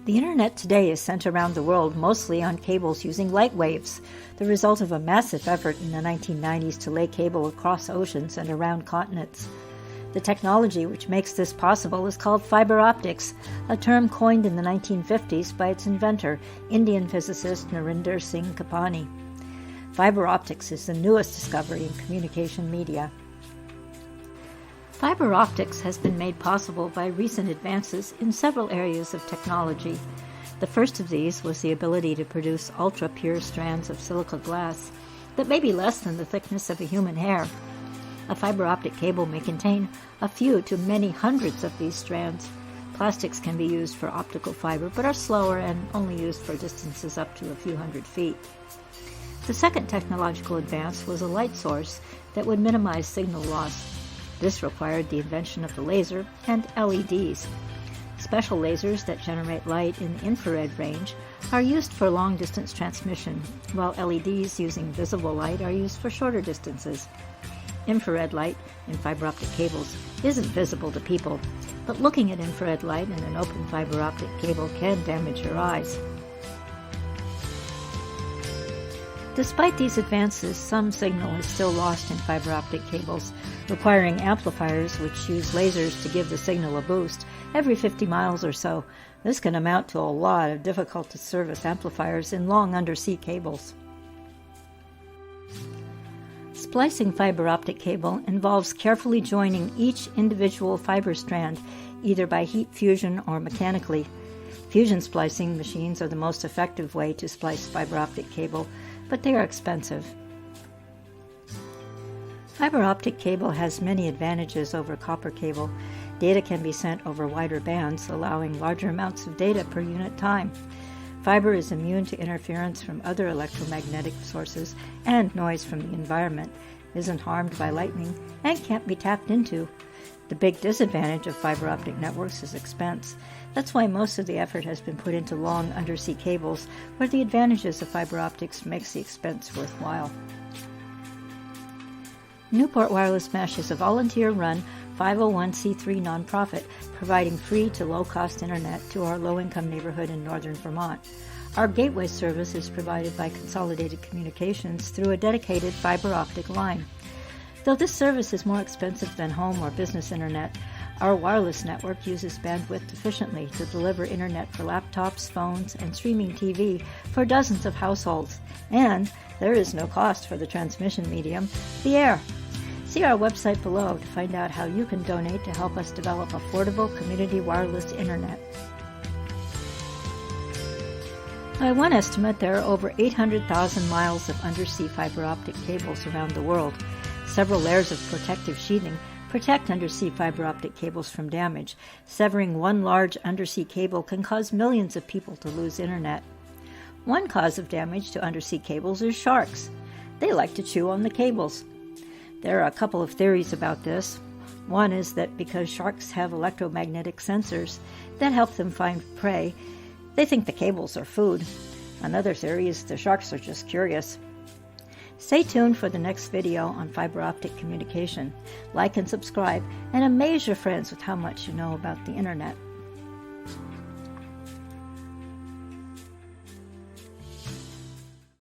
The internet today is sent around the world mostly on cables using light waves, the result of a massive effort in the 1990s to lay cable across oceans and around continents. The technology which makes this possible is called fiber optics, a term coined in the 1950s by its inventor, Indian physicist Narinder Singh Kapani. Fiber optics is the newest discovery in communication media. Fiber optics has been made possible by recent advances in several areas of technology. The first of these was the ability to produce ultra-pure strands of silica glass that may be less than the thickness of a human hair. A fiber optic cable may contain a few to many hundreds of these strands. Plastics can be used for optical fiber but are slower and only used for distances up to a few hundred feet. The second technological advance was a light source that would minimize signal loss. This required the invention of the laser and LEDs. Special lasers that generate light in the infrared range are used for long-distance transmission, while LEDs using visible light are used for shorter distances. Infrared light in fiber optic cables isn't visible to people, but looking at infrared light in an open fiber optic cable can damage your eyes. Despite these advances, some signal is still lost in fiber optic cables, requiring amplifiers which use lasers to give the signal a boost every 50 miles or so. This can amount to a lot of difficult-to-service amplifiers in long undersea cables. Splicing fiber optic cable involves carefully joining each individual fiber strand, either by heat fusion or mechanically. Fusion splicing machines are the most effective way to splice fiber optic cable, but they are expensive. Fiber optic cable has many advantages over copper cable. Data can be sent over wider bands, allowing larger amounts of data per unit time. Fiber is immune to interference from other electromagnetic sources and noise from the environment, isn't harmed by lightning, and can't be tapped into. The big disadvantage of fiber optic networks is expense. That's why most of the effort has been put into long undersea cables, where the advantages of fiber optics makes the expense worthwhile. Newport Wireless Mesh is a volunteer-run 501c3 nonprofit providing free to low-cost internet to our low-income neighborhood in northern Vermont. Our gateway service is provided by Consolidated Communications through a dedicated fiber optic line. Though this service is more expensive than home or business internet, our wireless network uses bandwidth efficiently to deliver internet for laptops, phones, and streaming TV for dozens of households. And there is no cost for the transmission medium, the air. See our website below to find out how you can donate to help us develop affordable community wireless internet. By one estimate, there are over 800,000 miles of undersea fiber optic cables around the world. Several layers of protective sheathing protect undersea fiber optic cables from damage. Severing one large undersea cable can cause millions of people to lose internet. One cause of damage to undersea cables is sharks. They like to chew on the cables. There are a couple of theories about this. One is that because sharks have electromagnetic sensors that help them find prey, they think the cables are food. Another theory is the sharks are just curious. Stay tuned for the next video on fiber optic communication. Like and subscribe, and amaze your friends with how much you know about the internet.